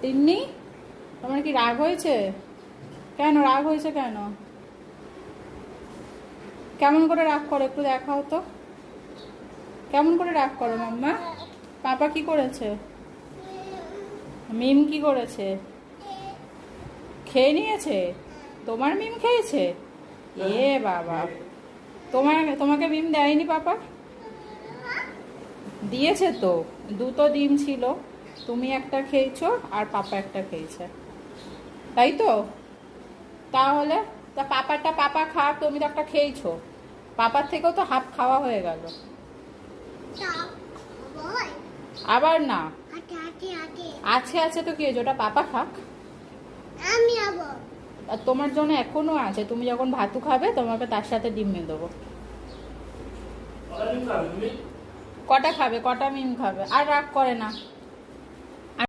তিন্নি, তোমার কি রাগ হয়েছে? কেন রাগ হয়েছে কেন? কেমন করে রাগ করো একটু দেখাও তো। কেমন করে রাগ করো মাম্মা? পাপা কি করেছে? মিম কি করেছে? খেয়ে নিয়েছে? তোমার মিম খেয়েছে? এ বাবা, তোমাকে মিম দেয়নি পাপা? দিয়েছে তো, দুটো ডিম ছিল, তুমি একটা খেয়েছো আর পাপা একটা খেয়েছে, তাই তো? তাহলে তা পাপাটা পাপা খাক, তুমি তো একটা খেয়েছো, পাপার থেকেও তো হাফ খাওয়া হয়ে গেল। আবার না, আছে আছে তো কি হয়েছে, ওটা পাপা খাক। আর তোমার জন্য এখনো আছে, তুমি যখন ভাতু খাবে তোমাকে তার সাথে ডিম মেয়ে দেবো। কটা খাবে, কটা মিম খাবে? আর রাগ করে না।